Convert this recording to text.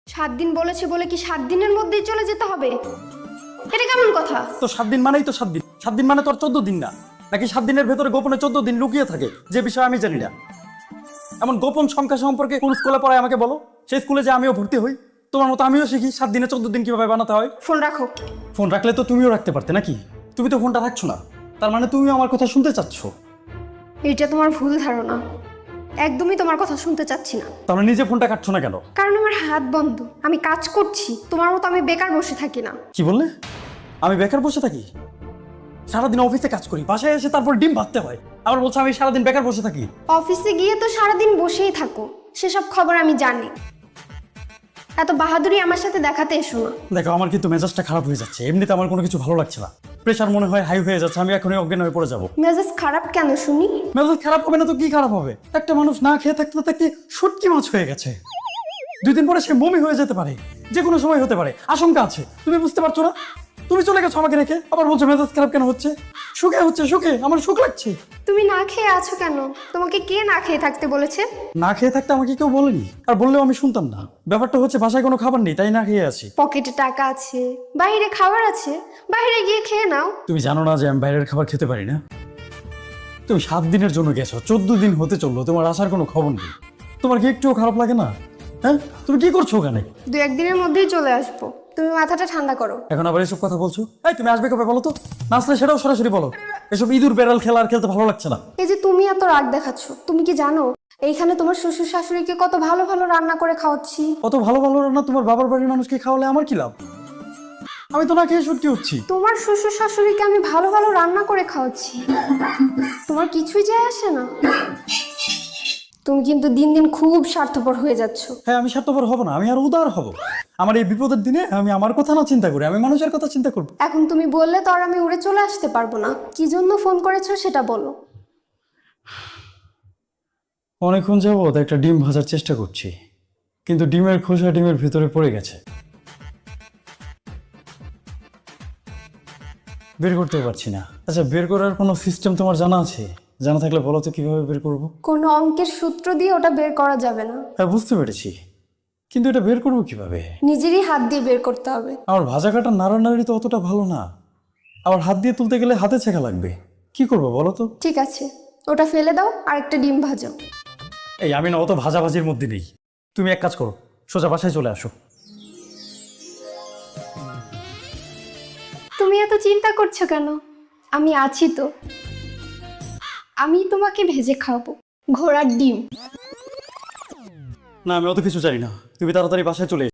7 দিন বলেছে বলে কি 7 দিনের মধ্যেই চলে যেতে হবে? এটা কেমন কথা? তো 7 দিন মানেই তো 7 দিন। 7 দিন মানে তো আর 14 দিন না। নাকি 7 দিনের ভেতরে গোপনে 14 দিন লুকিয়ে থাকে, যে বিষয়ে আমি জানি না। এমন গোপন সংখ্যা সম্পর্কে কোন স্কুলে পড়ায় আমাকে বলো। সেই স্কুলে যে আমিও ভর্তি হই, তোমার মতো আমিও শিখি 7 দিনে 14 দিন কিভাবে বানাতে হয়। ফোন রাখো। ফোন রাখলে তো তুমিও রাখতে পারতে নাকি? তুমি তো ফোনটা রাখছো না, তার মানে তুমিও আমার কথা শুনতে চাচ্ছ। এটা তোমার ভুল ধারণা। একদমই তোমার কথা শুনতে চাচ্ছি না। তাহলে নিজে ফোনটা কাটছো না কেন? কারণ আমার হাত বন্ধ, আমি কাজ করছি। তোমার মতো আমি বেকার বসে থাকি না। কি বললে? আমি বেকার বসে থাকি? সারাদিন অফিসে কাজ করি, বাসায় এসে তারপর ডিম ভাততে হয়, আবার বলছো আমি সারাদিন বেকার বসে থাকি। অফিসে গিয়ে তো সারাদিন বসেই থাকো, সেসব খবর আমি জানি। এত বাহাদুরি আমার সাথে দেখাতে এসো না। দেখো, আমার কিন্তু মেজাজটা খারাপ হয়ে যাচ্ছে। এমনিতে আমার কোনো কিছু ভালো লাগছে না। প্রেশার মনে হয় হাই হয়ে যাচ্ছে, আমি এখনই অজ্ঞান হয়ে পড়ে যাবো। মেজাজ খারাপ কেন শুনি? মেজাজ খারাপ হবে না তো কি খারাপ হবে? একটা মানুষ না খেয়ে থাকতে থাকতে শুটকি মাছ হয়ে গেছে। 2 দিন পরে সে বমি হয়ে যেতে পারে, যে কোনো সময় হতে পারে, আশঙ্কা আছে। তুমি বুঝতে পারছো না? তুমি চলে গেছো আমাকে রেখে, আবার বলছো মেজাজ খারাপ কেন হচ্ছে? সুখে হচ্ছে, সুখে আমার সুখ লাগছে। তুমি না খেয়ে আছো কেন? তোমাকে কে না খেয়ে থাকতে বলেছে? না খেয়ে থাকতে আমাকে কেউ বলেনি, আর বললেও আমি শুনতাম না। ব্যাপারটা হচ্ছে বাসায় কোনো খাবার নেই, তাই না খেয়ে আছি। পকেটে টাকা আছে, বাইরে খাবার আছে, বাইরে গিয়ে খেয়ে নাও। তুমি জানো না যে আমি বাইরের খাবার খেতে পারি না? তুমি 7 দিনের জন্য গেছো, 14 দিন হতে চললো, তোমার আসার কোনো খবর নেই। তোমার কি একটুও খারাপ লাগে না? হ্যাঁ, তুমি কি করছো ওখানে? 2-1 দিনের মধ্যেই চলে আসবো। তুমি মাথাটা ঠান্ডা করো। এখন আবার এসব কথা বলছো? এই, তুমি আসবে কবে বলো তো? না আসলে সেটাও সরাসরি বলো। এসব ইঁদুর বেড়াল খেলা আর খেলতে ভালো লাগছে না। এই যে তুমি এত রাগ দেখাচ্ছ, তুমি কি জানো এইখানে তোমার শ্বশুর শাশুড়িকে কত ভালো ভালো রান্না করে খাওয়াচ্ছি? অত ভালো ভালো রান্না তোমার বাবার বাড়ির মানুষকে খাওয়ালে আমার কি লাভ? আমি তো না খেয়ে সত্যি হচ্ছি। তোমার শ্বশুর শাশুড়িকে আমি ভালো ভালো রান্না করে খাওয়াচ্ছি, তোমার কিছুই যায় আসে না। তুমি কিন্তু দিন দিন খুব স্বার্থপর হয়ে যাচ্ছ। হ্যাঁ, আমি স্বার্থপর হব না, আমি আর উদার হব। আমার এই বিপদের দিনে আমি আমার কথা না চিন্তা করি, আমি মানুষের কথা চিন্তা করবো। এখন তুমি বললে তো আর আমি উড়ে চলে আসতে পারবো না। কি জন্য ফোন করেছো সেটা বলো। অনেকক্ষণ যাবত একটা ডিম ভাজার চেষ্টা করছি, কিন্তু ডিমের খোসা ডিমের ভিতরে পড়ে গেছে, বের করতে পারছি না। আচ্ছা, বের করার কোনো সিস্টেম তোমার জানা আছে? জানা থাকলে বলো তো কিভাবে বের করব। কোনো অঙ্কের সূত্র দিয়ে ওটা বের করা যাবে না। হ্যাঁ, বুঝতে পেরেছি, কিন্তু এটা বের করবো কিভাবে? নিজেরই হাত দিয়ে বের করতে হবে। আমার ভাজা কাটা নাড়ানাড়ি তো অতটা ভালো না, আবার হাত দিয়ে তুলতে গেলে হাতে ছেঁকা লাগবে। কি করবো বলো তো? ঠিক আছে, ওটা ফেলে দাও আর একটা ডিম ভাজো। এই, আমি না অত ভাজাভাজির মধ্যে নেই। তুমি এক কাজ করো, সোজা বাসায় চলে আসো। তুমি এত চিন্তা করছো কেন? আমি আছি তো। আমি তোমাকে ভেজে খাওয়াবো, ঘোড়ার ডিম। না, আমি অত কিছু জানি না, তুমি তাড়াতাড়ি বাসায় চলে এসো।